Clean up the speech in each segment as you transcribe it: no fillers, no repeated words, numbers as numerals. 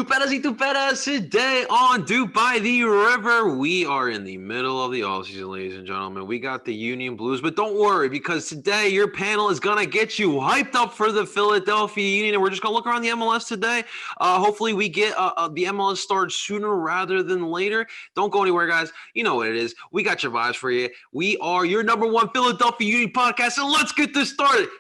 Tuperas y tuperas, today on DOOP By The River, we are in the middle of the offseason, ladies and gentlemen. We got the Union Blues, but don't worry, because today your panel is going to get you hyped up for the Philadelphia Union, and we're just going to look around the MLS today. Hopefully we get the MLS started sooner rather than later. Don't go anywhere, guys. You know what it is. We got your vibes for you. We are your number one Philadelphia Union podcast, and let's get this started.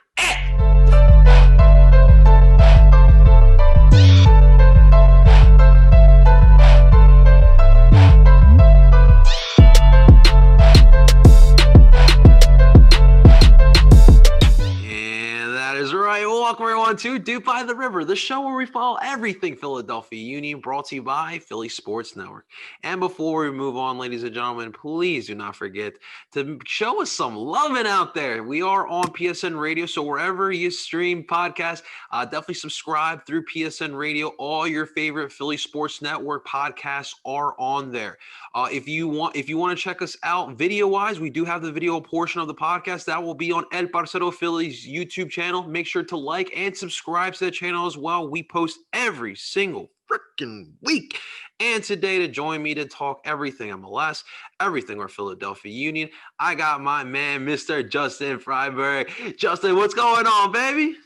Welcome everyone to DOOP By The River, the show where we follow everything Philadelphia Union, brought to you by Philly Sports Network. And before we move on, ladies and gentlemen, please do not forget to show us some loving out there. We are on PSN Radio, so wherever you stream podcasts, definitely subscribe through PSN Radio. All your favorite Philly Sports Network podcasts are on there. If you want to check us out video-wise, we do have the video portion of the podcast. That will be on El Parcero Philly's YouTube channel. Make sure to like and subscribe to the channel as well. We post every single freaking week. And today, to join me to talk everything MLS, everything our Philadelphia Union, I got my man, Mr. Justin Freiberg. Justin, what's going on, baby?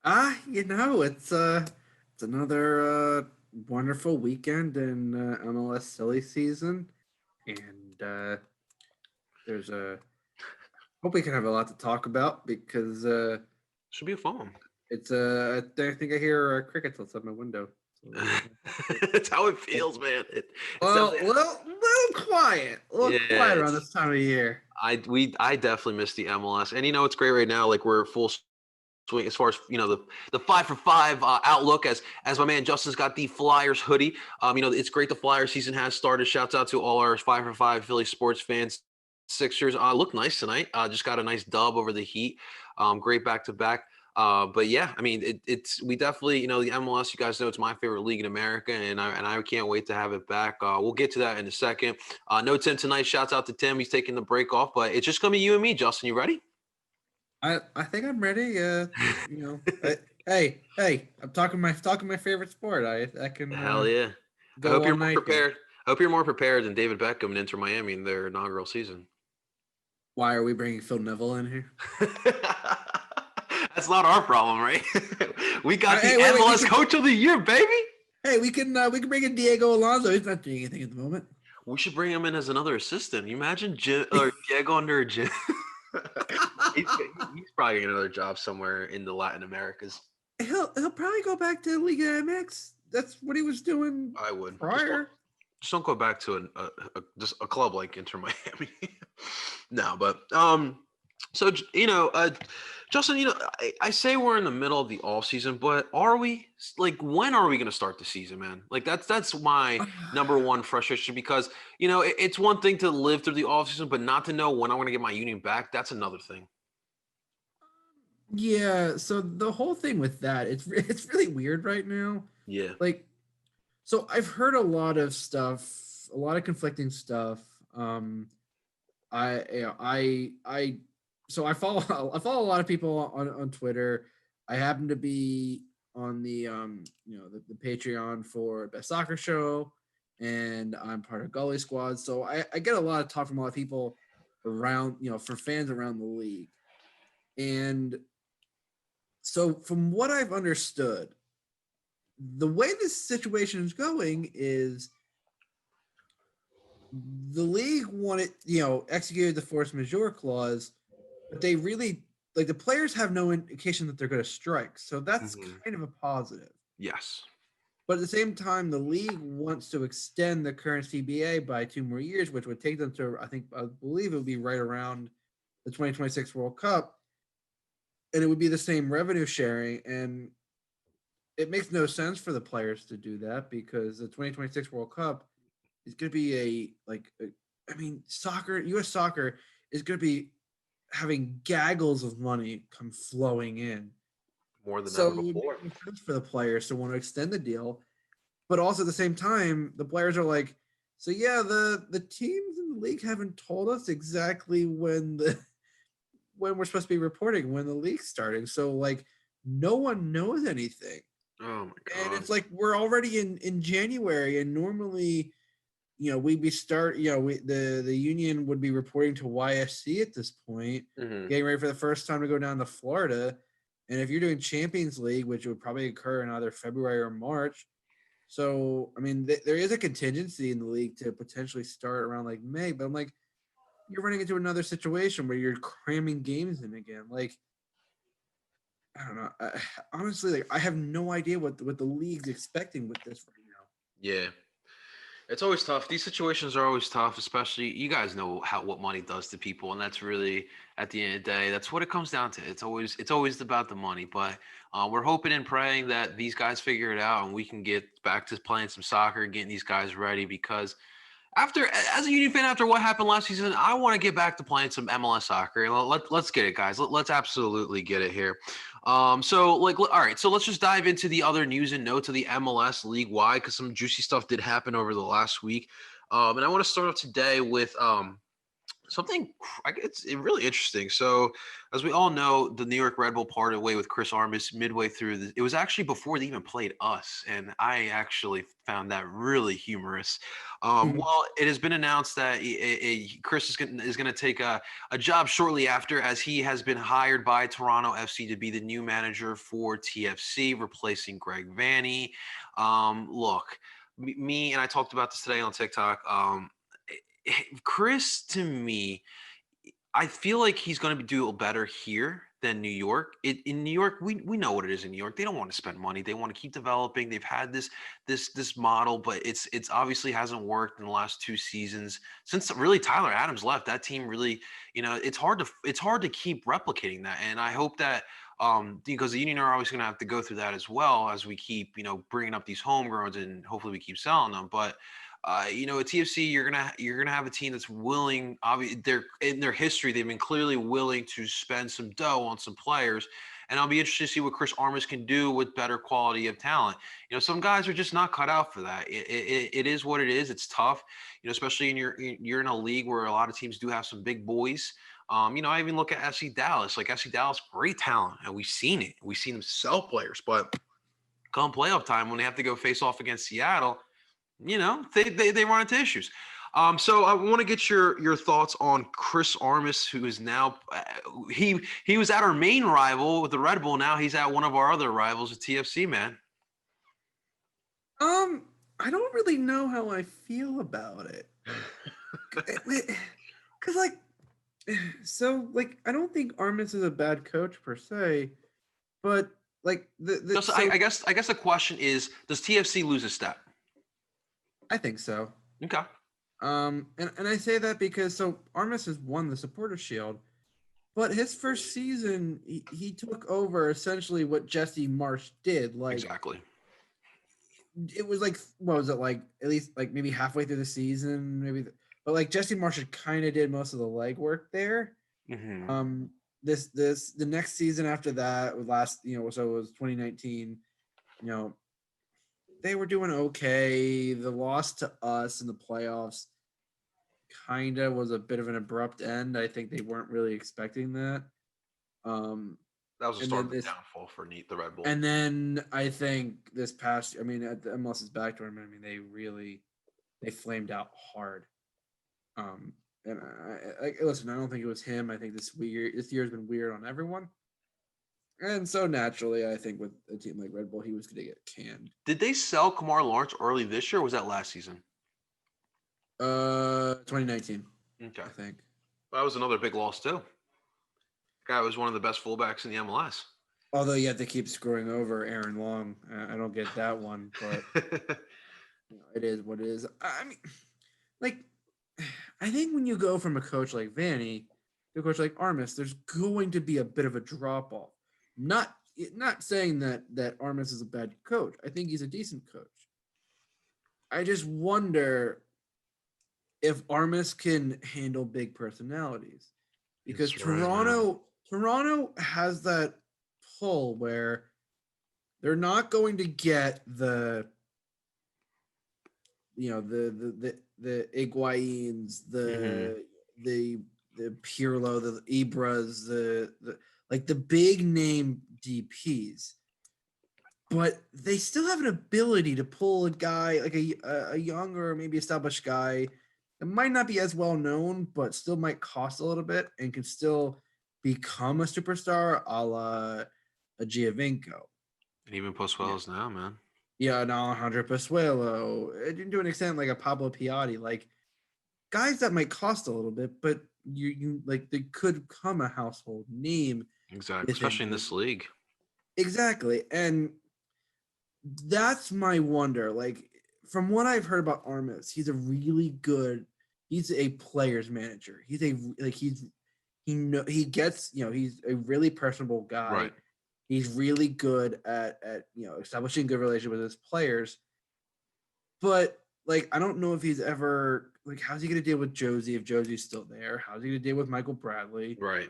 It's another wonderful weekend in MLS silly season, and hope we can have a lot to talk about because should be fun. It's I think I hear crickets outside my window. So, that's how it feels, man. A little quiet, quiet around this time of year. I definitely miss the MLS, and it's great right now. Like we're full swing as far as the 5 for 5 outlook. As my man Justin's got the Flyers hoodie. It's great. The Flyers season has started. Shouts out to all our 5 for 5 Philly sports fans. Sixers look nice tonight. Just got a nice dub over the Heat. Great back to back. But yeah, I mean, we definitely, the MLS, you guys know it's my favorite league in America, and I can't wait to have it back. We'll get to that in a second. No Tim tonight. Shouts out to Tim. He's taking the break off, but it's just gonna be you and me. Justin, you ready? I think I'm ready. Hey, I'm talking my favorite sport. I can. Hell yeah! I hope you're more prepared. I hope you're more prepared than David Beckham and Inter Miami in their inaugural season. Why are we bringing Phil Neville in here? That's not our problem, right? We got the MLS Coach of the Year, baby. Hey, we can bring in Diego Alonso. He's not doing anything at the moment. We should bring him in as another assistant. You imagine Diego under a gym? he's probably getting another job somewhere in the Latin Americas. He'll probably go back to Liga MX. That's what he was doing. I would prior. Just don't go back to just a club like Inter Miami. No, but so Justin, I say we're in the middle of the off season, but are we? Like, when are we going to start the season, man? Like that's my number one frustration, because it's one thing to live through the off season, but not to know when I'm going to get my Union back. That's another thing. Yeah. So the whole thing with that, it's really weird right now. Yeah. Like, so I've heard a lot of stuff, a lot of conflicting stuff. So I follow a lot of people on Twitter. I happen to be on the the Patreon for Best Soccer Show, and I'm part of Gully Squad. So I get a lot of talk from a lot of people around, for fans around the league. And so from what I've understood, the way this situation is going is the league wanted, executed the force majeure clause, but they really, the players have no indication that they're going to strike. So that's kind of a positive. Yes. But at the same time, the league wants to extend the current CBA by 2 more years, which would take them to, I believe it would be right around the 2026 World Cup. And it would be the same revenue sharing. And it makes no sense for the players to do that, because the 2026 World Cup is going to be soccer, U.S. soccer is going to be having gaggles of money come flowing in. More than ever before. It makes sense for the players to want to extend the deal. But also at the same time, the players are like, so yeah, the teams in the league haven't told us exactly when we're supposed to be reporting, when the league's starting. So no one knows anything. Oh my And god. it's like we're already in January, and normally, we'd be the union would be reporting to YSC at this point, Hmm. getting ready for the first time to go down to Florida. And if you're doing Champions League, which would probably occur in either February or March, so I mean, there is a contingency in the league to potentially start around like May. But I'm like, you're running into another situation where you're cramming games in again. Like, I don't know. Honestly, like I have no idea what the league's expecting with this right now. Yeah. It's always tough. These situations are always tough, especially you guys know what money does to people, and that's really at the end of the day, that's what it comes down to. It's always about the money. But we're hoping and praying that these guys figure it out and we can get back to playing some soccer, getting these guys ready because after as a Union fan, after what happened last season, I want to get back to playing some MLS soccer. Let's get it, guys. Let's absolutely get it here. All right, so let's just dive into the other news and notes of the MLS league wide because some juicy stuff did happen over the last week. And I want to start off today with something it's really interesting. So, as we all know, the New York Red Bull parted way with Chris Armas midway through. It was actually before they even played us, and I actually found that really humorous. Mhm. Well, it has been announced that Chris is going to take a job shortly after, as he has been hired by Toronto FC to be the new manager for TFC, replacing Greg Vanney. Look, me and I talked about this today on TikTok. Chris, to me, I feel like he's going to do better here than New York. In New York, we know what it is in New York. They don't want to spend money. They want to keep developing. They've had this model, but it's obviously hasn't worked in the last two seasons since really Tyler Adams left. That team really, it's hard to keep replicating that. And I hope that because the Union are always going to have to go through that as well as we keep bringing up these homegrowns and hopefully we keep selling them, but at TFC, you're gonna have a team that's willing. Obviously, they're in their history, they've been clearly willing to spend some dough on some players, and I'll be interested to see what Chris Armas can do with better quality of talent. Some guys are just not cut out for that. It is what it is. It's tough, especially you're in a league where a lot of teams do have some big boys. I even look at FC Dallas. Like FC Dallas, great talent, and we've seen it. We've seen them sell players, but come playoff time when they have to go face off against Seattle, they run into issues. So I want to get your thoughts on Chris Armas, who is now he was at our main rival with the Red Bull. Now he's at one of our other rivals at TFC. Man, I don't really know how I feel about it. Because I don't think Armas is a bad coach per se, but like just I guess the question is, does TFC lose a step? I think so. Okay. And I say that because Armas has won the Supporter Shield, but his first season he took over essentially what Jesse Marsh did. Like Exactly. it was like, what was it, like at least like maybe halfway through the season, but like Jesse Marsh kind of did most of the legwork there. Mm-hmm. Um, the next season after that was so it was 2019. You know, they were doing okay. The loss to us in the playoffs kind of was a bit of an abrupt end. I think they weren't really expecting that. Um, That was the and start then of the this, downfall for the Red Bull. and then I think this past, I mean, at the MLS's back tournament, I mean, they flamed out hard. Um, and listen, I don't think it was him. I think this year has been weird on everyone. And so naturally, I think with a team like Red Bull, he was going to get canned. Did they sell Kamar Lawrence early this year, or was that last season? 2019, Okay. I think. That was another big loss too. Guy was one of the best fullbacks in the MLS. Although you have to keep screwing over Aaron Long. I don't get that one, but it is what it is. I mean, like, I think when you go from a coach like Vanney to a coach like Armas, there's going to be a bit of a drop off. Not saying that Armas is a bad coach. I think he's a decent coach. I just wonder if Armas can handle big personalities, because That's right, man. Toronto has that pull where they're not going to get the the Higuains, Mm-hmm. the Pirlo, the Ibras, the like the big name DPs. but they still have an ability to pull a guy like a younger, maybe established guy that might not be as well known, but still might cost a little bit and can still become a superstar, a la a Giovinco. And even Yeah, Pozuelos now, man. yeah, an Alejandro Pozuelo, to an extent, like a Pablo Piatti, like guys that might cost a little bit, but you like they could become a household name Exactly, within especially in the this league. exactly, and that's my wonder. Like from what I've heard about Armas, he's a really good. He's a player's manager. He's a like he gets he's a really personable guy. Right. He's really good at establishing good relationship with his players. But like I don't know if he's ever like how's he gonna deal with Josie if Josie's still there? How's he gonna deal with Michael Bradley? Right.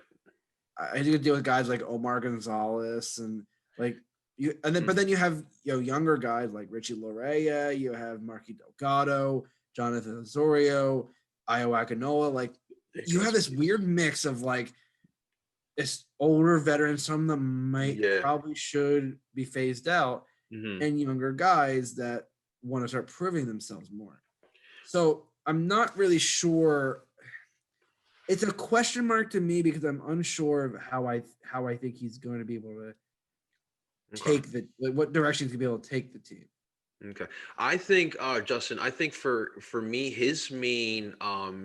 How's he gonna deal with guys like Omar Gonzalez and like you and then but Mhm. then you have younger guys like Richie Lorea, you have Marky Delgado, Jonathan Osorio, Io Akinola. Like Nick you have this Estes. weird mix of like this older veterans, some of them might Yeah. probably should be phased out, Hmm. and younger guys that want to start proving themselves more. So I'm not really sure. It's a question mark to me because I'm unsure of how I think he's going to be able to Okay. take what direction he's going to be able to take the team. Okay. I think, Justin, I think for me, his main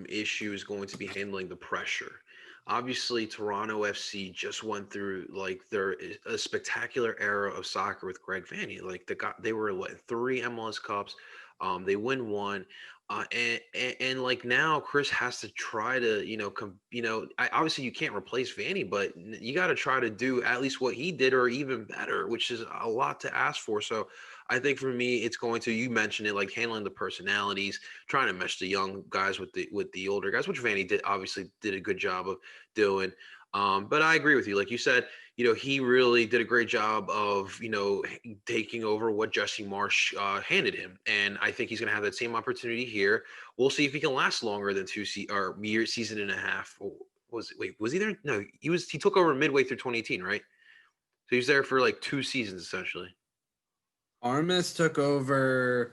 issue is going to be handling the pressure. Obviously, Toronto FC just went through like a spectacular era of soccer with Greg Vanney. Like they were what, three MLS Cups, they win one. And like now Chris has to try to, obviously you can't replace Vanny, but you got to try to do at least what he did or even better, which is a lot to ask for. So I think for me, it's going to, you mentioned it, like handling the personalities, trying to mesh the young guys with the older guys, which Vanny obviously did a good job of doing. But I agree with you. Like you said, he really did a great job of, taking over what Jesse Marsh handed him. And I think he's going to have that same opportunity here. We'll see if he can last longer than season and a half. Or was he there? No, he took over midway through 2018, right? So he was there for like 2 seasons essentially. Armas took over.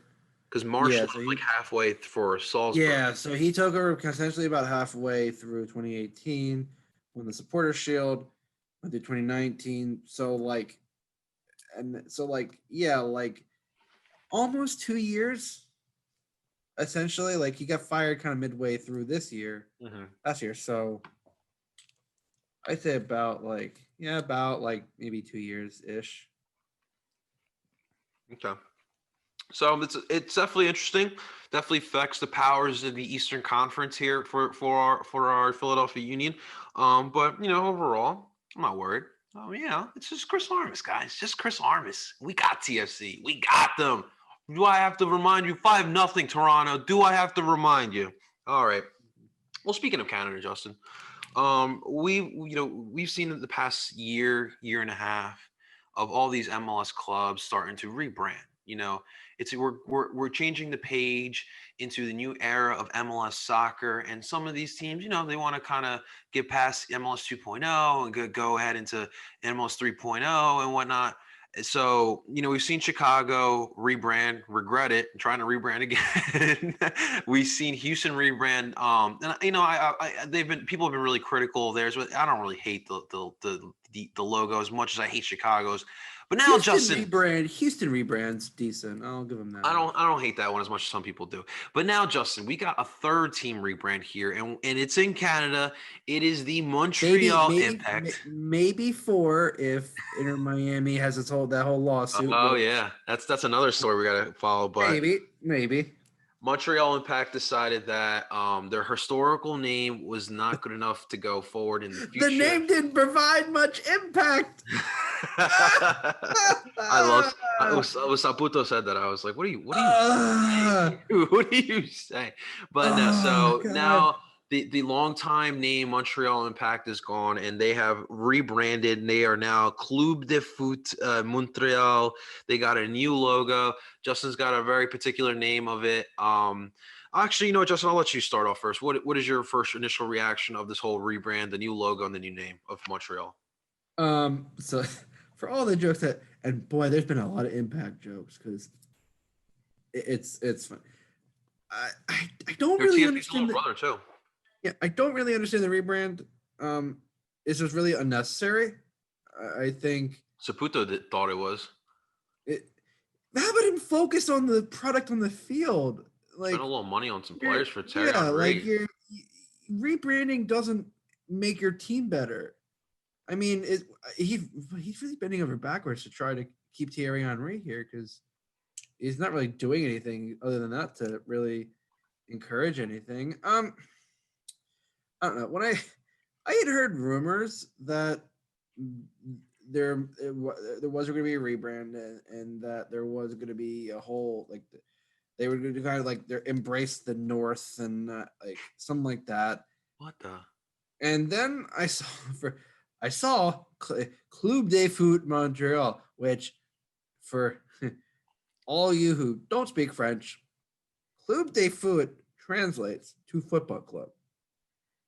Because Marsh Yeah, left so like halfway for Salzburg. so he took over essentially about halfway through 2018, won the Supporter Shield, went through 2019. So like almost 2 years essentially. Like he got fired kind of midway through Hmm. last year. So I'd say about like maybe 2 years ish. Okay. So it's definitely interesting. Definitely affects the powers of the Eastern Conference here for our Philadelphia Union. But overall, I'm not worried. It's just Chris Armas, guys. Just Chris Armas. We got TFC. We got them. Do I have to remind you? 5-0 Toronto. Do I have to remind you? All right. Well, speaking of Canada, Justin, we've seen in the past year and a half of all these MLS clubs starting to rebrand. We're changing the page into the new era of MLS soccer, and some of these teams, they want to kind of get past MLS 2.0 and go ahead into MLS 3.0 and whatnot. So, we've seen Chicago rebrand, regret it, trying to rebrand again. We've seen Houston rebrand. And people have been really critical of theirs, but I don't really hate the logo as much as I hate Chicago's. But now, Justin, Houston rebrands decent. I'll give them that. I don't hate that one as much as some people do. But now, Justin, we got a third team rebrand here, and it's in Canada. It is the Montreal Impact. Maybe four if Inter Miami has that whole lawsuit. Oh Which yeah, that's another story we got to follow. But maybe. Montreal Impact decided that their historical name was not good enough to go forward in the The future. name didn't provide much impact. Saputo said that. I was like, what are you Uh, saying? What are you saying? But no, oh so God. now the longtime name Montreal Impact is gone, and they have rebranded. And they are now Club de Foot Montreal. They got a new logo. Justin's got a very particular name of it. Actually, Justin, I'll let you start off first. What is your first initial reaction of this whole rebrand, the new logo, and the new name of Montreal? So for all the jokes that And boy, there's been a lot of impact jokes because it's fun. I don't Their really TFC's understand little brother too. I don't really understand the rebrand. It's just really unnecessary. I think Saputo thought it was. it. How about him focus on the product on the field? Spend Like a little money on some players for Terry yeah, like Henry. your rebranding doesn't make your team better. I mean, he's really bending over backwards to try to keep Thierry Henry here because he's not really doing anything other than that to really encourage anything. I don't know. When I had heard rumors that there was going to be a rebrand and that there was going to be a whole like they were going to kind of like embrace the North and like something like that. What the? And then I saw Club de Foot Montreal, which for all you who don't speak French, Club de Foot translates to football club.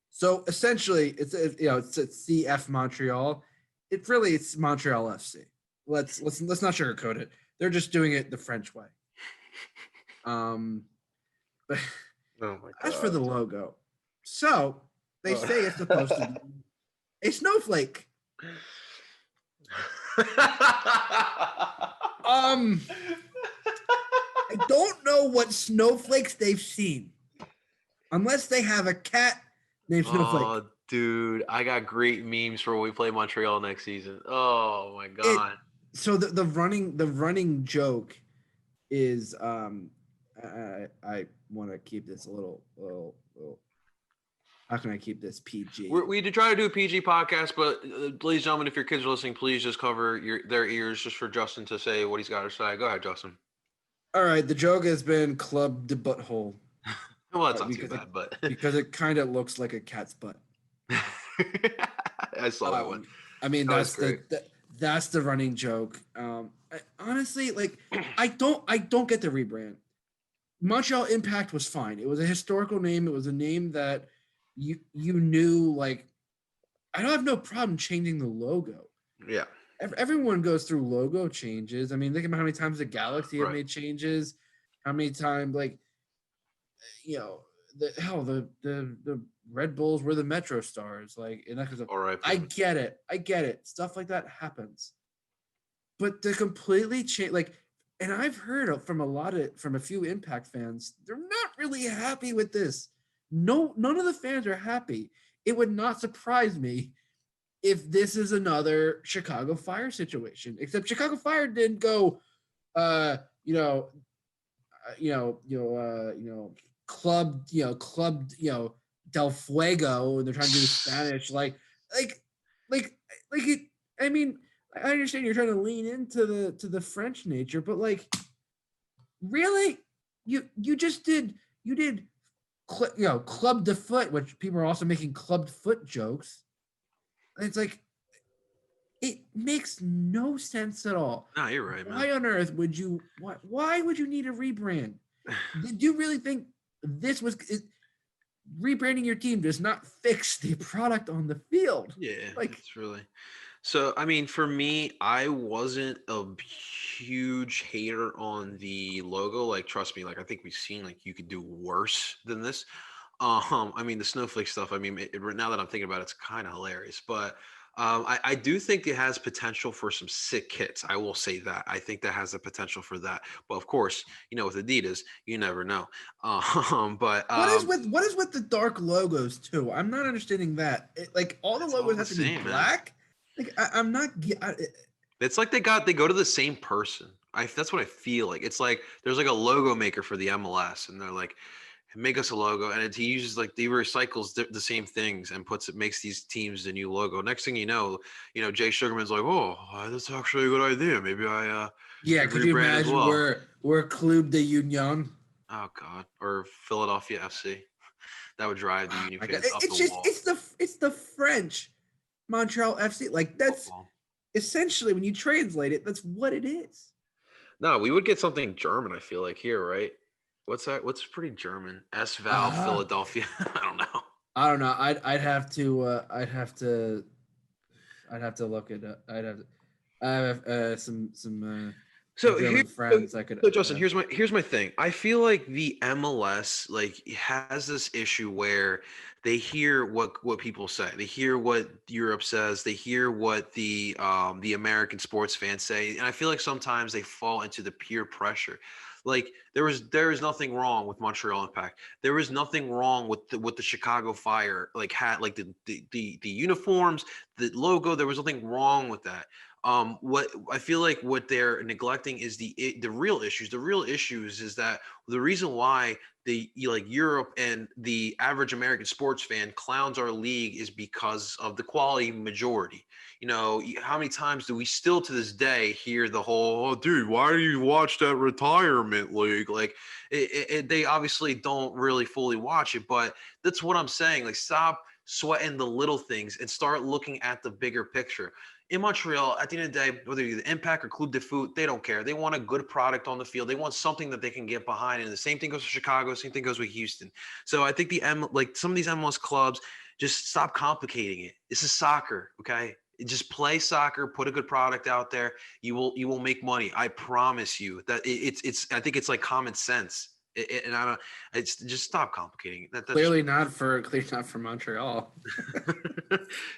So essentially, it's CF Montreal. It's Montreal FC. Let's not sugarcoat it. They're just doing it the French way. But Oh my god. as for the logo, so they say it's supposed to be a snowflake. I don't know what snowflakes they've seen, unless they have a cat named Snowflake. Oh, dude, I got great memes for when we play Montreal next season. Oh my god. So the running joke is I want to keep this a little. How can I keep this PG? We did try to do a PG podcast, but ladies and gentlemen, if your kids are listening, please just cover their ears just for Justin to say what he's got to say. Go ahead, Justin. All right, the joke has been club the butthole. Well, that's not too bad, but because it kind of looks like a cat's butt. I saw that one. I mean, that's the running joke. Honestly, like I don't get the rebrand. Montreal Impact was fine. It was a historical name. It was a name that you knew. Like, I don't have no problem changing the logo. Yeah. Everyone goes through logo changes. I mean, think about how many times the Galaxy have made changes. How many times, like, the Red Bulls were the Metro Stars. Like, and that's I get it. Stuff like that happens. But to completely change, like, and I've heard from a few Impact fans, they're not really happy with this. No, none of the fans are happy. It would not surprise me if this is another Chicago Fire situation. Except Chicago Fire didn't go, club Del Fuego, and they're trying to do Spanish. Like it. I mean, I understand you're trying to lean into the French nature, but like, really, you did club de foot, which people are also making clubbed foot jokes. It's like, it makes no sense at all. No, you're right, man. Why on earth would you? Why would you need a rebrand? Did you really think this was rebranding your team does not fix the product on the field? Yeah, like it's really. So, I mean, for me, I wasn't a huge hater on the logo. Like, trust me, like, I think we've seen, like, you could do worse than this. I mean, the snowflake stuff, I mean, now that I'm thinking about it, it's kind of hilarious. But I do think it has potential for some sick kits. I will say that. I think that has the potential for that. But, of course, with Adidas, you never know. But what is with the dark logos, too? I'm not understanding that. Like, all the logos have to be black? Man. Like, I'm not. It's like they go to the same person. That's what I feel like. It's like there's like a logo maker for the MLS, and they're like, make us a logo, and he uses he recycles the same things and makes these teams the new logo. Next thing you know, Jay Sugarman's like, oh, that's actually a good idea. Maybe I could you imagine we're Club de Union? Oh God, or Philadelphia FC. That would drive the Union fans up the wall. It's the French Montreal FC. Like, that's essentially, when you translate it, that's what it is. No, we would get something German, I feel like, here, right? What's that? What's pretty German? S-Val, Philadelphia. I don't know. I'd have to look it up. I have some So here, German friends I could. so Justin, here's my thing. I feel like the MLS like has this issue where they hear what people say, they hear what Europe says, they hear what the American sports fans say, and I feel like sometimes they fall into the peer pressure. Like there is nothing wrong with Montreal Impact. There is nothing wrong with the Chicago Fire like hat, like the uniforms, the logo. There was nothing wrong with that. What I feel like what they're neglecting is the real issues. The real issues is that the reason why like Europe and the average American sports fan clowns our league is because of the quality majority. You know, how many times do we still to this day hear the whole, "Oh, dude, why do you watch that retirement league?" Like, they obviously don't really fully watch it, but that's what I'm saying. Like, stop sweating the little things and start looking at the bigger picture. In Montreal, at the end of the day, whether you're the Impact or Club de Foot, they don't care. They want a good product on the field. They want something that they can get behind. And the same thing goes with Chicago. Same thing goes with Houston. So I think like some of these MLS clubs just stop complicating it. This is soccer, okay? Just play soccer. Put a good product out there. You will make money. I promise you that it's. I think it's like common sense. And I don't. It's just stop complicating it. That's clearly not for Montreal.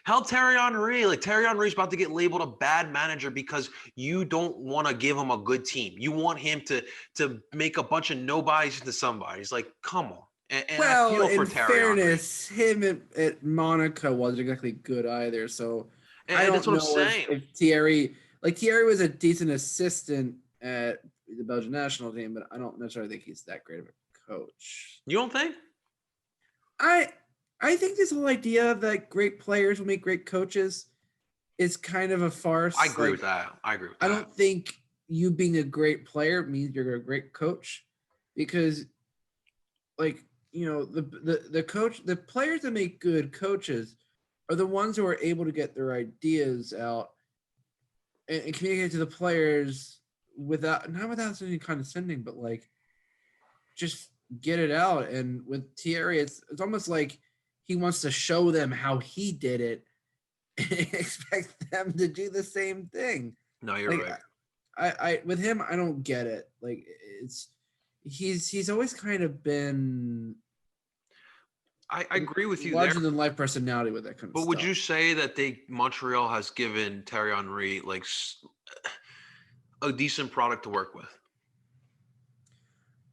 Hell, Terry Henry. Like Terry Henry's about to get labeled a bad manager because you don't want to give him a good team. You want him to make a bunch of nobodies into somebodies. Like, come on. And I Well, feel for in Terry Henry. fairness, him at Monaco wasn't exactly good either. So I And that's don't what I'm know saying. if Thierry was a decent assistant at the Belgian national team, but I don't necessarily think he's that great of a coach. You don't think? I think this whole idea that great players will make great coaches is kind of a farce. I agree with that. I don't think you being a great player means you're a great coach, because like, you know, the players that make good coaches are the ones who are able to get their ideas out and communicate to the players not without any condescending, but like just get it out. And with Thierry, it's almost like he wants to show them how he did it and expect them to do the same thing. No, you're Like, right. I with him, I don't get it. Like, he's always kind of been. I agree with you larger there. than life personality with that kind of But stuff. would you say that Montreal has given Terry Henry like a decent product to work with?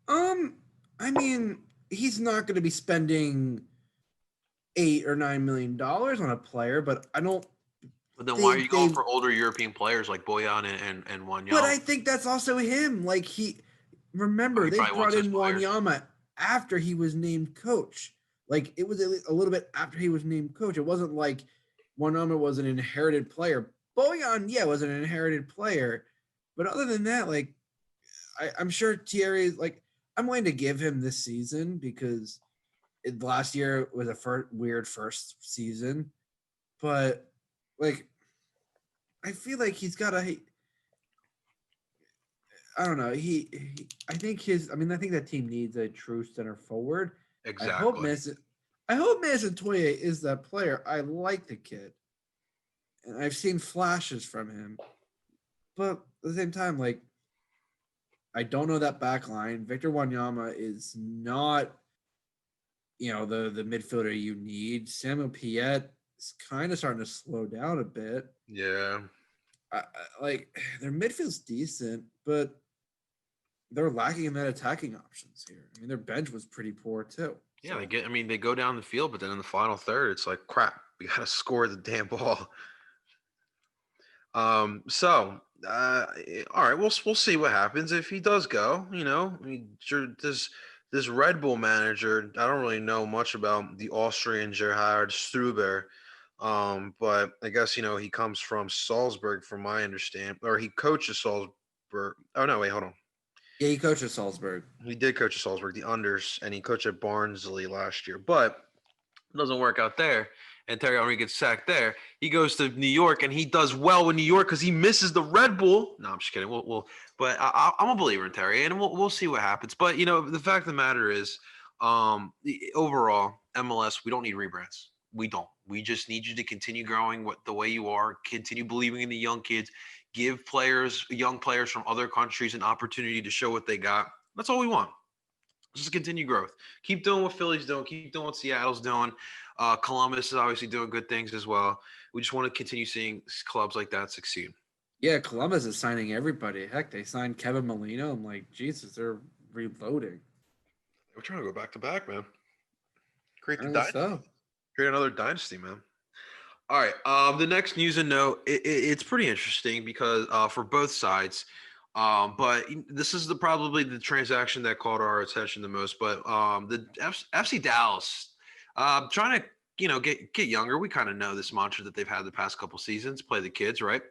I mean, he's not going to be spending $8 or $9 million on a player, but I don't. But then why are you going for older European players like Boyan and Wanyama? But I think that's also him. Like, remember, they brought in Wanyama after he was named coach. Like, it was a little bit after he was named coach. It wasn't like Wanyama was an inherited player. Boyan, yeah, was an inherited player. But other than that, like, I'm sure Thierry, like, I'm willing to give him this season because last year was a weird first season. But, like, I feel like he's got I don't know. I think that team needs a true center forward. Exactly. I hope Mason Toye is that player. I like the kid, and I've seen flashes from him. But at the same time, like, I don't know that back line. Victor Wanyama is not, the midfielder you need. Samuel Piet is kind of starting to slow down a bit. Yeah. Like, their midfield's decent, but they're lacking in that attacking options here. I mean, their bench was pretty poor too. Yeah, they go down the field, but then in the final third, it's like, crap, we got to score the damn ball. All right, we'll see what happens if he does go. This Red Bull manager, I don't really know much about the Austrian Gerhard Struber, but I guess he comes from Salzburg, from my understanding, or he coaches Salzburg. Oh no, wait, hold on. Yeah, he coaches Salzburg. He did coach at Salzburg, the unders, and he coached at Barnsley last year, but it doesn't work out there. And Terry Henry gets sacked there. He goes to New York, and he does well with New York because he misses the Red Bull. No, I'm just kidding. But I'm a believer in Terry, and we'll see what happens. But the fact of the matter is, overall, MLS, we don't need rebrands. We don't. We just need you to continue growing the way you are. Continue believing in the young kids. give young players from other countries, an opportunity to show what they got. That's all we want. Just continue growth. Keep doing what Philly's doing. Keep doing what Seattle's doing. Columbus is obviously doing good things as well. We just want to continue seeing clubs like that succeed. Yeah, Columbus is signing everybody. Heck, they signed Kevin Molino. I'm like, Jesus, they're reloading. We're trying to go back to back, man. Create the Apparently dynasty. so. Create another dynasty, man. All right. The next news and note, it's pretty interesting because for both sides, but this is probably the transaction that caught our attention the most. But the FC Dallas, trying to get younger. We kind of know this mantra that they've had the past couple seasons: play the kids, right?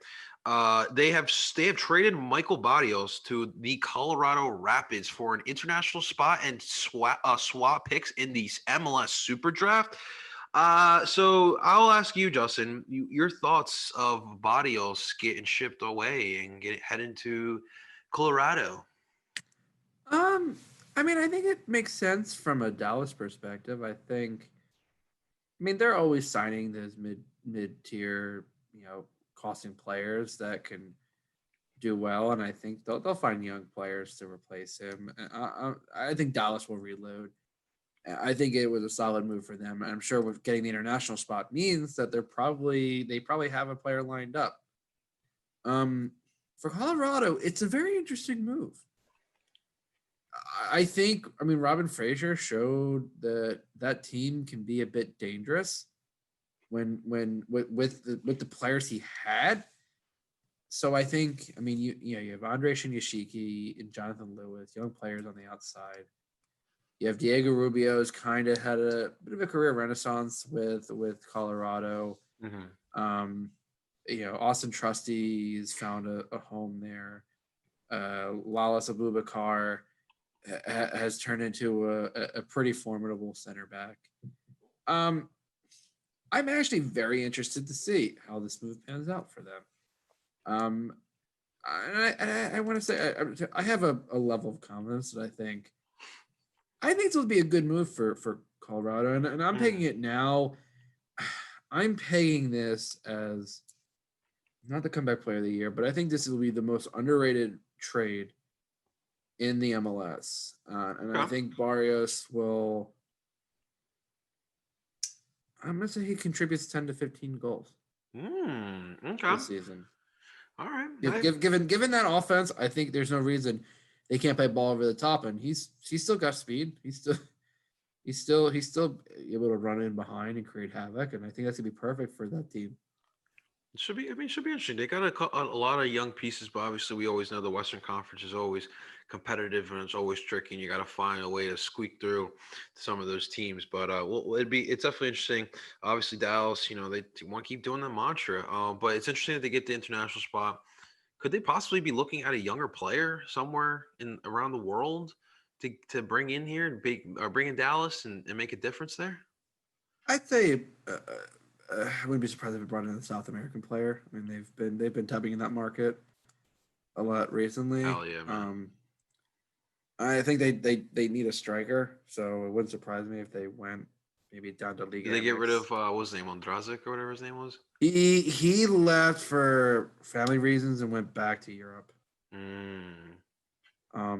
They have traded Michael Barrios to the Colorado Rapids for an international spot and swap picks in the MLS Super Draft. So I'll ask you, Justin, your thoughts of Barrios getting shipped away and heading to Colorado. Um, I mean, I think it makes sense from a Dallas perspective. I mean, they're always signing those mid tier, costing players that can do well, and I think they'll find young players to replace him. I think Dallas will reload. I think it was a solid move for them. I'm sure with getting the international spot means that they probably have a player lined up. For Colorado, it's a very interesting move. I mean, Robin Fraser showed that team can be a bit dangerous when with the players he had. So I mean, you have Andre Shinyashiki and Jonathan Lewis, young players on the outside. You have Diego Rubio's kind of had a bit of a career renaissance with Colorado. Mm-hmm. Austin Trusty's found a home there. Lalas Abubakar has turned into a pretty formidable center back. I'm actually very interested to see how this move pans out for them. I want to say I have a level of confidence that I think this will be a good move for Colorado, and I'm pegging it now. I'm pegging this as not the comeback player of the year, but I think this will be the most underrated trade in the MLS, and I think Barrios will. I'm gonna say he contributes 10 to 15 goals this season. All right. Given that offense, I think there's no reason they can't play ball over the top, and he's still got speed. He's still able to run in behind and create havoc, and I think that's gonna be perfect for that team. It should be. I mean, it should be interesting. They got a lot of young pieces, but obviously, we always know the Western Conference is always competitive and it's always tricky. And you got to find a way to squeak through some of those teams. But it's definitely interesting. Obviously, Dallas, they want to keep doing the mantra. But it's interesting that they get the international spot. Could they possibly be looking at a younger player somewhere in around the world to bring in here and bring in Dallas and make a difference there? I'd say I wouldn't be surprised if it brought in a South American player. I mean, they've been tubbing in that market a lot recently. Hell yeah, man. I think they need a striker, so it wouldn't surprise me if they went maybe down to Liga. Did they get rid of what was his name, Ondrazic or whatever his name was? He left for family reasons and went back to Europe. I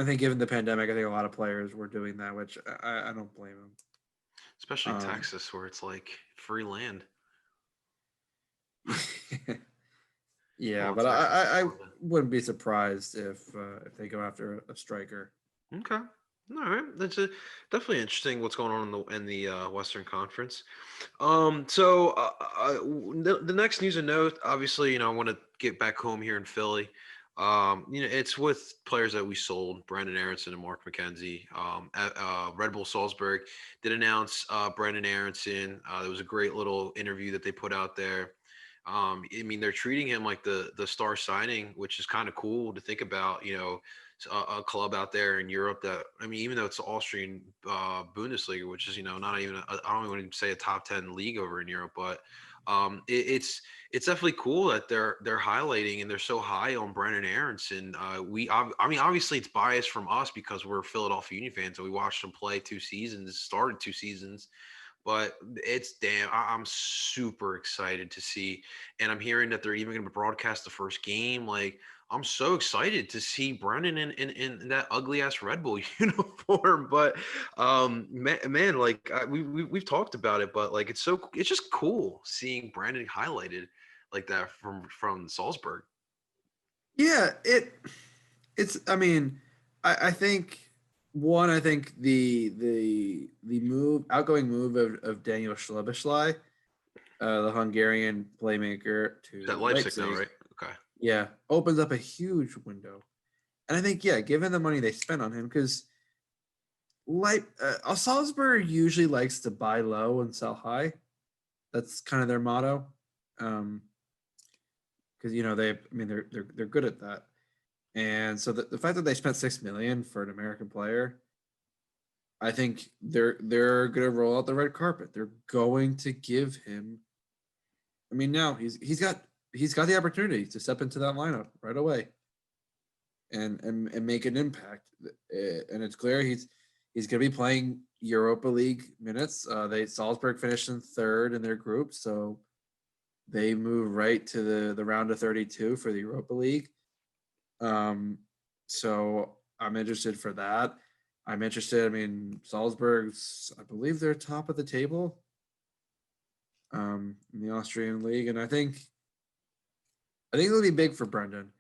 think given the pandemic, I think a lot of players were doing that, which I don't blame them. Especially Texas, where it's like free land. Yeah, but I wouldn't be surprised if they go after a striker. Okay, all right. That's definitely interesting. What's going on in the Western Conference? So the next news and note, obviously, I want to get back home here in Philly. It's with players that we sold, Brenden Aronson and Mark McKenzie. Red Bull Salzburg did announce Brenden Aronson. There was a great little interview that they put out there. I mean, they're treating him like the star signing, which is kind of cool to think about. A club out there in Europe that, I mean, even though it's the Austrian Bundesliga, which is not even I don't even want to say a top 10 league over in Europe, but it's definitely cool that they're highlighting and they're so high on Brenden Aronson. I mean, obviously it's biased from us because we're Philadelphia Union fans and we watched him play 2 seasons, started 2 seasons. But I'm super excited to see, and I'm hearing that they're even going to broadcast the first game. Like, I'm so excited to see Brendan in that ugly ass Red Bull uniform. But man, like we've talked about it, but like it's just cool seeing Brandon highlighted like that from Salzburg. Yeah, it's. I mean, I think one. I think the outgoing move of Daniel Schlebeschlei, the Hungarian playmaker It's at to Leipzig now, Leipzig, right? Okay. yeah, opens up a huge window. And I think, yeah, given the money they spent on him, because Salzburg usually likes to buy low and sell high. That's kind of their motto. Because they're good at that. And so the fact that they spent $6 million for an American player, I think they're gonna roll out the red carpet. They're going to give him. I mean, now he's got the opportunity to step into that lineup right away, and make an impact. And it's clear he's gonna be playing Europa League minutes. Salzburg finished in third in their group, so they move right to the round of 32 for the Europa League. So I'm interested for that. I'm interested. I mean, Salzburg's, I believe they're top of the table in the Austrian league, and I think it'll be big for Brendan.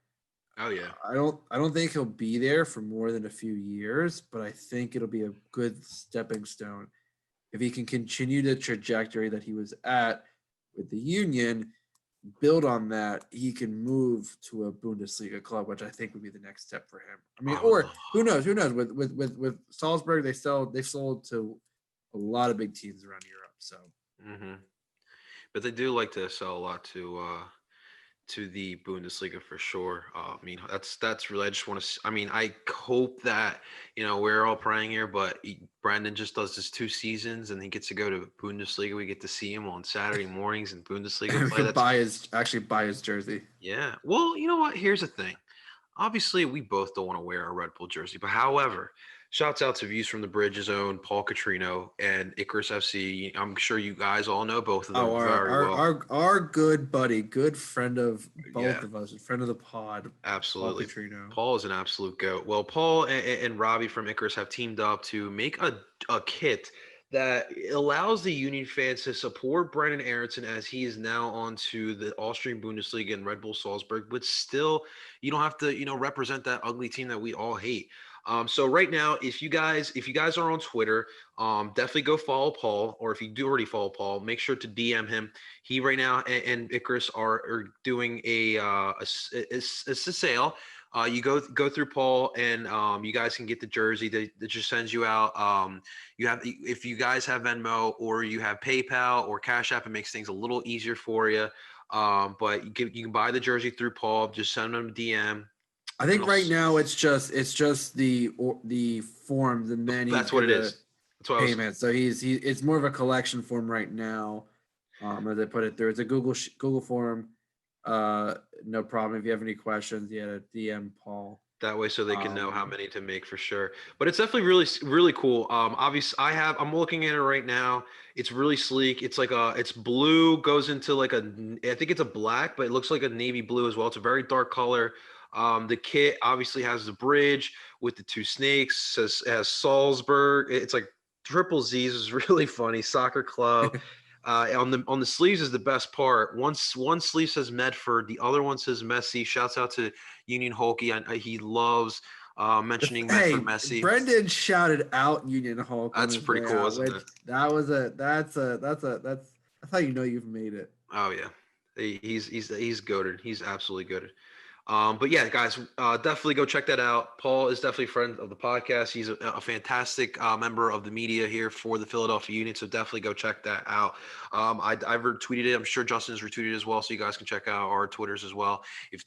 Oh yeah. I don't think he'll be there for more than a few years, but I think it'll be a good stepping stone if he can continue the trajectory that he was at with the Union. Build on that, he can move to a Bundesliga club, which I think would be the next step for him. I mean, or who knows? With Salzburg, they've sold to a lot of big teams around Europe. So, but they do like to sell a lot to the Bundesliga for sure. I mean, that's really. I just want to. I mean, I hope that we're all praying here, but Brandon just does this 2 seasons and he gets to go to Bundesliga. We get to see him on Saturday mornings in Bundesliga play. Buy his jersey. Yeah. Well, you know what? Here's the thing. Obviously, we both don't want to wear a Red Bull jersey, but however, shouts out to Views from the Bridge's own Paul Catrino and Icarus FC. I'm sure you guys all know both of them very well. Our good buddy, good friend of both Yeah. of us, friend of the pod. Absolutely. Paul Catrino. Paul is an absolute goat. Well, Paul and Robbie from Icarus have teamed up to make a kit that allows the Union fans to support Brenden Aronson as he is now onto the Austrian Bundesliga and Red Bull Salzburg, but still you don't have to, represent that ugly team that we all hate. So right now, if you guys are on Twitter, definitely go follow Paul, or if you do already follow Paul, make sure to DM him. He right now and Icarus are doing a sale. You go through Paul, and you guys can get the jersey that just sends you out. If you guys have Venmo or you have PayPal or Cash App, it makes things a little easier for you. But you can buy the jersey through Paul. Just send him a DM. I think right now it's just the forms, and then that's what it is. That's what payment. So it's more of a collection form right now. As I put it through, it's a Google form. No problem. If you have any questions, DM Paul. That way, so they can know how many to make for sure. But it's definitely really, really cool. Obviously, I'm looking at it right now. It's really sleek. It's like it's blue, goes into like I think it's a black, but it looks like a navy blue as well. It's a very dark color. The kit obviously has the bridge with the 2 snakes. Has Salzburg. It's like triple Z's is really funny. Soccer club. On the sleeves is the best part. One sleeve says Medford, the other one says Messi. Shouts out to Union Hulky. He loves mentioning Medford Messi. Brendan shouted out Union Hulk. That's pretty cool, isn't it? That's how you know you've made it. Oh yeah, he's goated. He's absolutely goated. But yeah, guys, definitely go check that out. Paul is definitely a friend of the podcast. He's a fantastic member of the media here for the Philadelphia Union. So definitely go check that out. I've retweeted it. I'm sure Justin has retweeted it as well. So you guys can check out our Twitters as well. If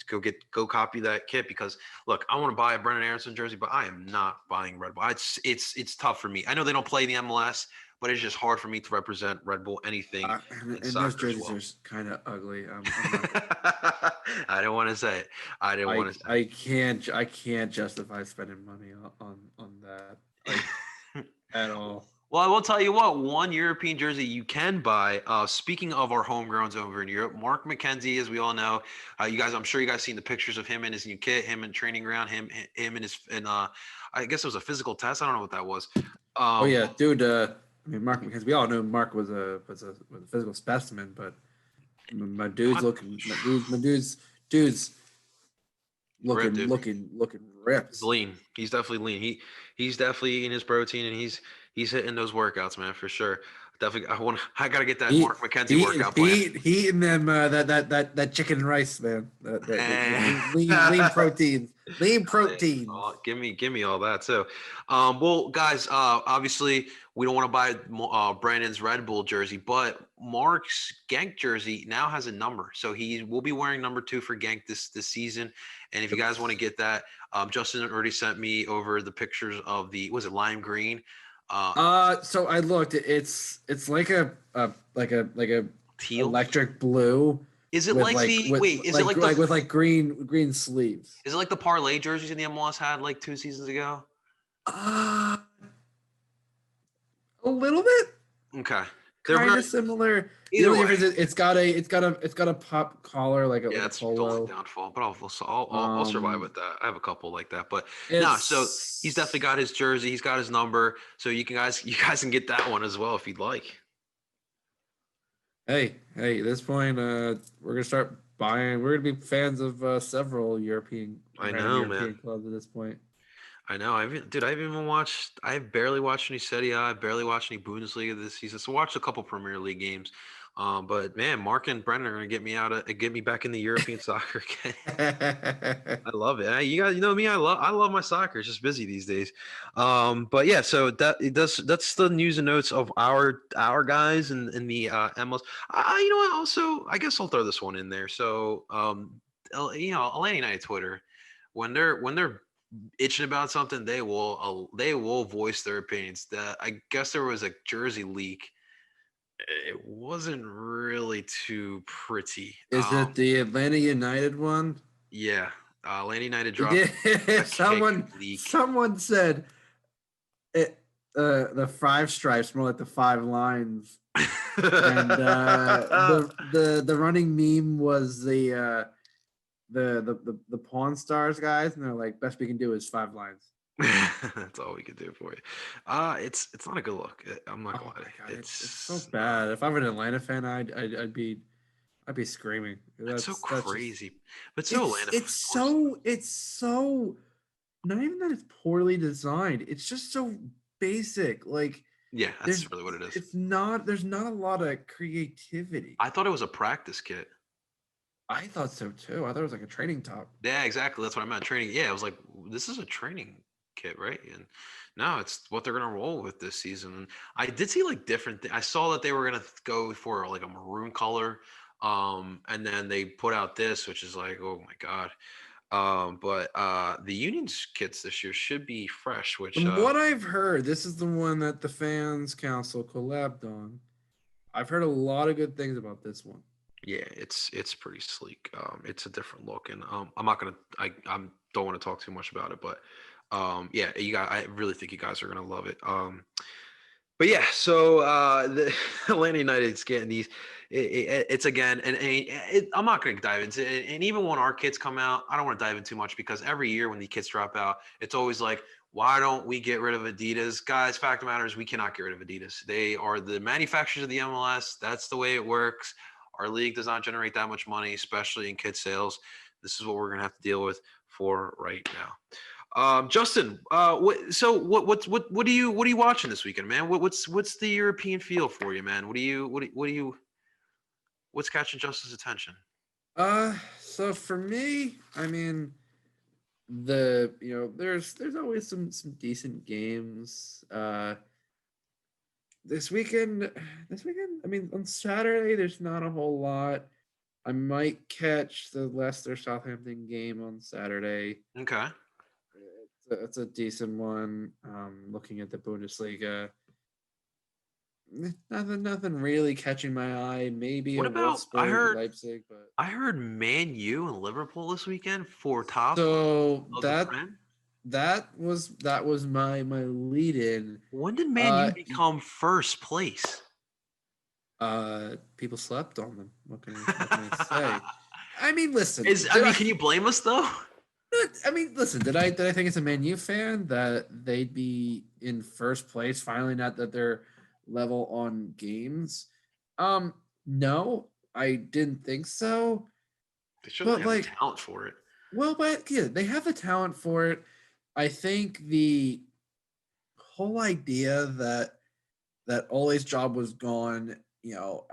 go copy that kit, because look, I want to buy a Brenden Aronson jersey, but I am not buying Red Bull. It's tough for me. I know they don't play the MLS, but it's just hard for me to represent Red Bull anything. And those jerseys are kind of ugly. I don't want to say it. I didn't want to say I can't justify spending money on that at all. Well, I will tell you what, one European jersey you can buy. Speaking of our homegrowns over in Europe, Mark McKenzie, as we all know, you guys, I'm sure you guys seen the pictures of him in his new kit, him in training ground, him and his, and I guess it was a physical test. I don't know what that was. Oh yeah, dude. I mean, Mark, because we all know Mark was a physical specimen, but my dude's looking, dude's Ripped, dude. looking He's ripped. lean. He's definitely lean. He's definitely eating his protein, and he's hitting those workouts, man, for sure. Definitely, I gotta get that Mark McKenzie workout plan. He eating them that chicken and rice, man. Eh. Lean protein, lean protein. Oh, give me all that too. Well, guys, obviously we don't want to buy Brandon's Red Bull jersey, but Mark's Genk jersey now has a number, so he will be wearing number 2 for Genk this season. And if you guys want to get that, Justin already sent me over the pictures of was it lime green? So I looked. It's like a Teal electric blue. Is it like is it like with green sleeves? Is it like the parlay jerseys in the MLS had like 2 seasons ago? A little bit. Okay. They're kind of similar. Either way, it's got a pop collar like a it's polo. downfall, but I'll survive with that. I have a couple like that, but so he's definitely got his jersey, he's got his number, so you guys can get that one as well if you'd like. Hey, at this point, we're gonna start buying. We're gonna be fans of several European man. clubs at this point. I know. I've barely watched any Serie A. I've barely watched any Bundesliga this season. So I watched a couple Premier League games. But man, Mark and Brendan are gonna get me back in the European soccer again. I love it. You guys, you know me. I love my soccer. It's just busy these days. But yeah, so that's the news and notes of our guys in the MLS. You know what? Also, I guess I'll throw this one in there. So Atlanta United Twitter, when they're itching about something, they will voice their opinions. I guess there was a jersey leak. It wasn't really too pretty. Is it the Atlanta United one? Yeah, Atlanta United dropped. Someone said it. The 5 stripes more like the 5 lines, and the running meme was the Pawn Stars guys, and they're like, best we can do is 5 lines. That's all we could do for you. It's not a good look. I'm not gonna lie. It's so bad. If I were an Atlanta fan, I'd be screaming. That's so crazy. But so Atlanta. It's so not even that it's poorly designed. It's just so basic. Like yeah, that's really what it is. It's not. There's not a lot of creativity. I thought it was a practice kit. I thought so too. I thought it was like a training top. Yeah, exactly. That's what I meant. Training. Yeah, I was like, this is a training kit, right? And no, it's what they're gonna roll with this season. And I did see like different. I saw that they were gonna go for like a maroon color, and then they put out this, which is like, oh my god. But the Union's kits this year should be fresh. Which from what I've heard, this is the one that the Fans Council collabed on. I've heard a lot of good things about this one. Yeah, it's pretty sleek. It's a different look, and I'm not gonna. I don't want to talk too much about it, but yeah, I really think you guys are gonna love it. But yeah, so the Atlanta United's getting these. It's again, and I'm not going to dive into it. And even when our kits come out, I don't want to dive in too much because every year when the kits drop out, it's always like, why don't we get rid of Adidas? Guys, fact of the matter is we cannot get rid of Adidas. They are the manufacturers of the MLS. That's the way it works. Our league does not generate that much money, especially in kit sales. This is what we're going to have to deal with for right now. Justin, what are you watching this weekend, man? What's the European feel for you, man? What's catching Justin's attention? So for me, I mean, there's always some decent games. This weekend, I mean, on Saturday, there's not a whole lot. I might catch the Leicester Southampton game on Saturday. Okay. It's a decent one. Looking at the Bundesliga, nothing really catching my eye. Maybe what about Wolfsburg, Leipzig, but I heard Man U and Liverpool this weekend for top. So that was my lead in. When did Man U become first place? People slept on them. What can I say? I mean, listen. Can you blame us though? I mean, listen. Did I think it's a Man U fan that they'd be in first place finally? Not that they're level on games. No, I didn't think so. They certainly But have the like, talent for it. well, but yeah, they have the talent for it. I think the whole idea that Ole's job was gone,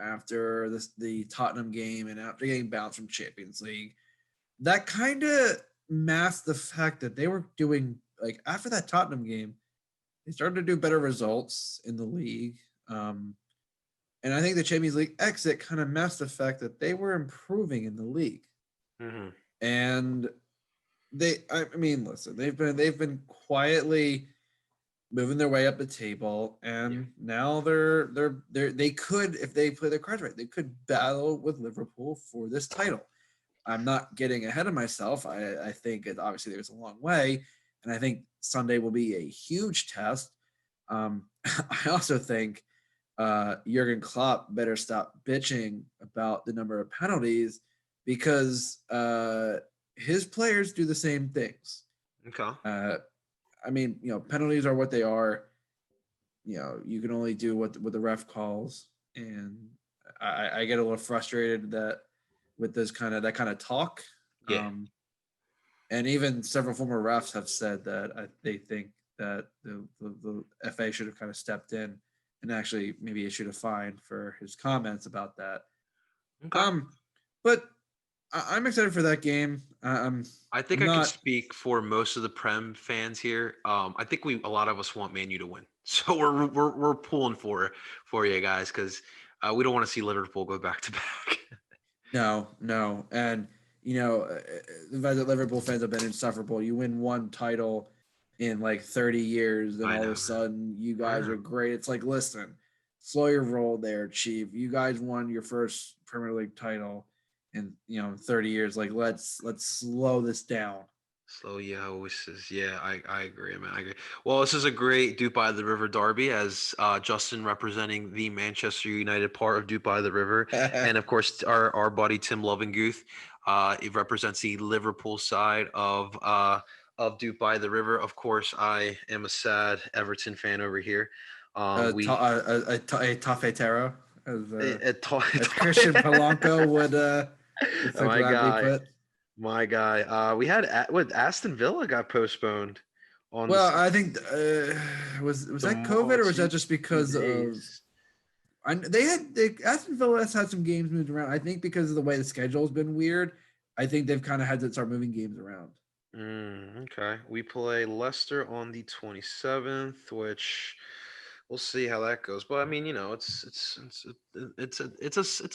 after the Tottenham game and after getting bounced from Champions League, that kind of masked the fact that they were doing, like, after that Tottenham game, they started to do better results in the league. And I think the Champions League exit kind of masked the fact that they were improving in the league. Mm-hmm. And I mean, listen, they've been quietly moving their way up the table, and now they could, if they play their cards right, they could battle with Liverpool for this title. I'm not getting ahead of myself. I think obviously there's a long way, and I think Sunday will be a huge test. I also think Jurgen Klopp better stop bitching about the number of penalties, because his players do the same things. Okay. I mean, penalties are what they are. You can only do what the ref calls, and I get a little frustrated that with that kind of talk. Yeah. And even several former refs have said that they think that the FA should have kind of stepped in and actually maybe issued a fine for his comments about that. Okay. But I'm excited for that game. I think I'm I can not. speak for most of the Prem fans here. I think a lot of us want Man U to win, so we're pulling for you guys, because we don't want to see Liverpool go back to back. No, and the fact that Liverpool fans have been insufferable. You win one title in like 30 years, then I all of know, a sudden you I guys know. are great. It's like, listen, slow your roll there, Chief. You guys won your first Premier League title in 30 years. Like, let's slow this down. So yeah, I agree, man. I agree. Well, this is a great Duke by the River derby, as Justin representing the Manchester United part of Duke by the River, and of course our buddy Tim Lovinguth, it represents the Liverpool side of Duke by the River. Of course, I am a sad Everton fan over here. We A Tafetero, as Christian a, Polanco would so my gladly guy. put. My guy. We had Aston Villa got postponed on Well, I think was that COVID, or was that just two because of days. Aston Villa has had some games moved around. I think because of the way the schedule's been weird, I think they've kind of had to start moving games around. Okay. We play Leicester on the 27th, which we'll see how that goes. But I mean, it's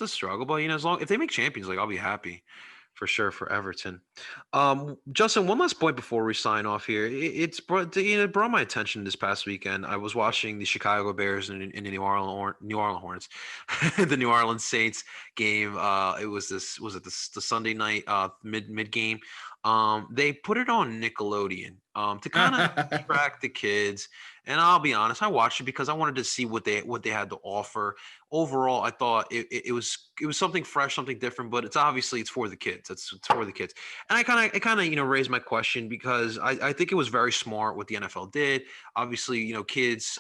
a struggle. But as long if they make Champions League, I'll be happy for sure for Everton. Justin, one last point before we sign off here. It brought my attention this past weekend. I was watching the Chicago Bears and the New Orleans Hornets, the New Orleans Saints game. It was the Sunday night mid game. They put it on Nickelodeon to kind of distract the kids. And I'll be honest, I watched it because I wanted to see what they had to offer. Overall, I thought it was something fresh, something different. But it's for the kids. It's for the kids. And I kind of raised my question, because I think it was very smart what the NFL did. Obviously, kids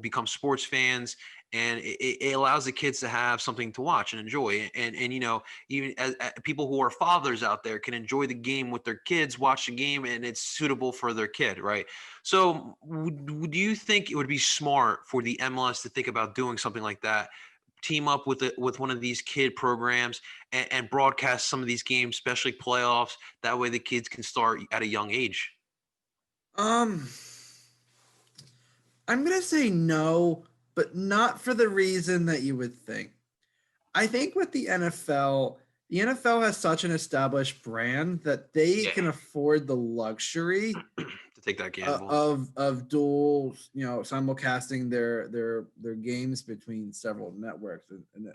become sports fans, and it allows the kids to have something to watch and enjoy. And even as people who are fathers out there can enjoy the game with their kids, watch the game, and it's suitable for their kid, right? So, would you think it would be smart for the MLS to think about doing something like that? Team up with one of these kid programs, and broadcast some of these games, especially playoffs. That way, the kids can start at a young age. Um, I'm gonna say no, but not for the reason that you would think. I think with the NFL has such an established brand that they Yeah, can afford the luxury to take that gamble. of dual, simulcasting their games between several networks, and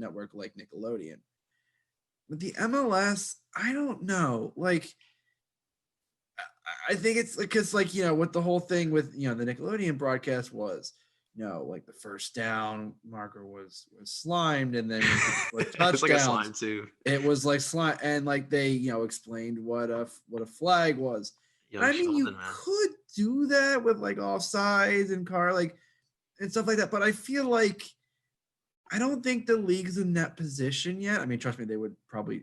network like Nickelodeon. With the MLS, I don't know. Like, I think it's because, like, what the whole thing with, the Nickelodeon broadcast was, like the first down marker was slimed, and then when people scored It's like a slime touchdowns, too. it was like slime, and like they, explained what a flag was. And Young I mean, you Sheldon, man. could do that with like offsides and and stuff like that, but I feel like I don't think the league's in that position yet. I mean, trust me, they would probably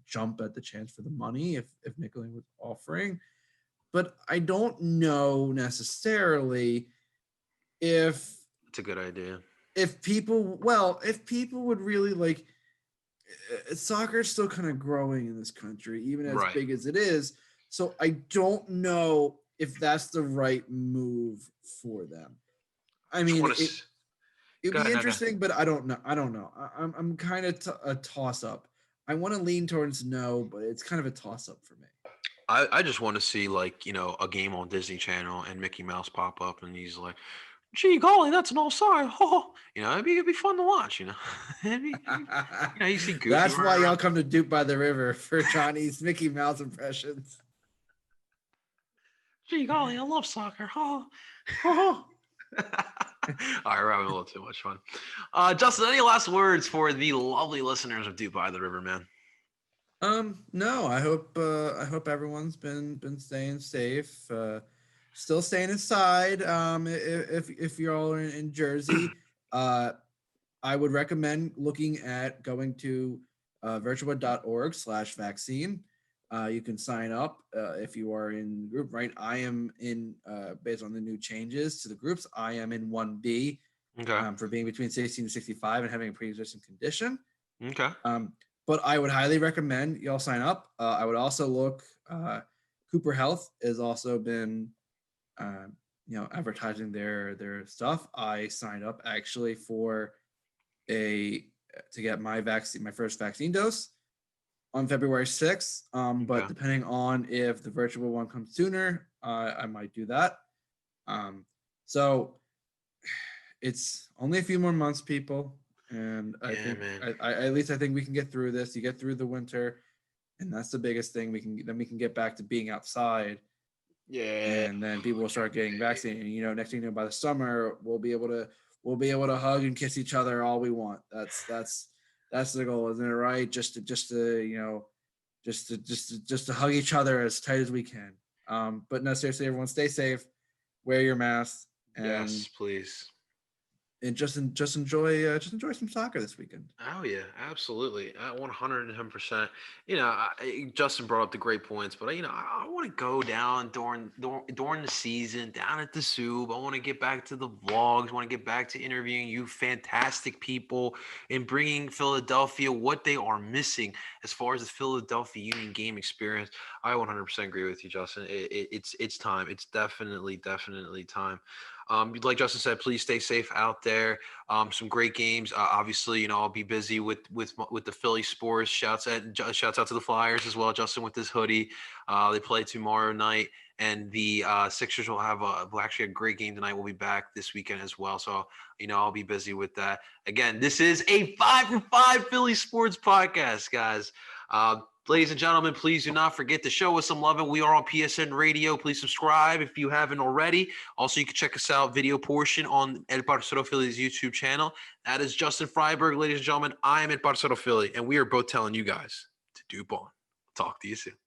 jump at the chance for the money if Nickelodeon was offering, but I don't know necessarily if It's a good idea. if people would really like, soccer is still kind of growing in this country, even as Right. big as it is. So I don't know if that's the right move for them. I Just mean, want to. it'd Go be ahead, no, go. interesting, but I don't know. I'm kind of a toss up. I want to lean towards no, but it's kind of a toss up for me. I just want to see, like, a game on Disney Channel and Mickey Mouse pop up and he's like, "Gee golly, that's an offside." Oh, it'd be fun to watch. You see Goofy That's why running y'all around. come to DOOP by the River for Johnny's Mickey Mouse impressions. Gee golly, I love soccer. Oh. All right, we're having a little too much fun. Justin, any last words for the lovely listeners of Duke by the River, man? No, I hope everyone's been staying safe. Still staying inside. If you're all in Jersey, I would recommend looking at going to virtual.org/vaccine. You can sign up if you are in group, right? I am in, based on the new changes to the groups, I am in 1B Okay. for being between 16 and 65 and having a pre-existing condition. Okay. But I would highly recommend y'all sign up. I would also look, Cooper Health has also been, advertising their stuff. I signed up actually for to get my first vaccine dose on February 6th. But Okay. depending on if the virtual one comes sooner, I might do that. So it's only a few more months, people. And I Yeah, think man. at least I think we can get through this. You get through the winter, and that's the biggest thing. We can get back to being outside, Yeah. and then people will start getting vaccinated. And, next thing you know, by the summer, we'll be able to hug and kiss each other all we want. That's the goal, isn't it? Right? Just to hug each other as tight as we can. But no, seriously, everyone, stay safe, wear your mask, and Yes, please. just enjoy some soccer this weekend. Oh yeah, absolutely, 110%. Justin brought up the great points, but I want to go down during the season, down at the Soup. I want to get back to the vlogs. Want to get back to interviewing you, fantastic people, and bringing Philadelphia what they are missing as far as the Philadelphia Union game experience. I 100% agree with you, Justin. It's time. It's definitely time. Like Justin said, please stay safe out there. Some great games. Obviously, I'll be busy with the Philly sports. Shouts out to the Flyers as well. Justin with this hoodie. They play tomorrow night, and the Sixers will have actually a great game tonight. We'll be back this weekend as well. So I'll be busy with that. Again, this is a 5 for 5 Philly sports podcast, guys. Ladies and gentlemen, please do not forget to show us some love. We are on PSN Radio. Please subscribe if you haven't already. Also, you can check us out video portion on El Parcero Philly's YouTube channel. That is Justin Freiberg. Ladies and gentlemen, I am at Parcero Philly, and we are both telling you guys to dupe on. Talk to you soon.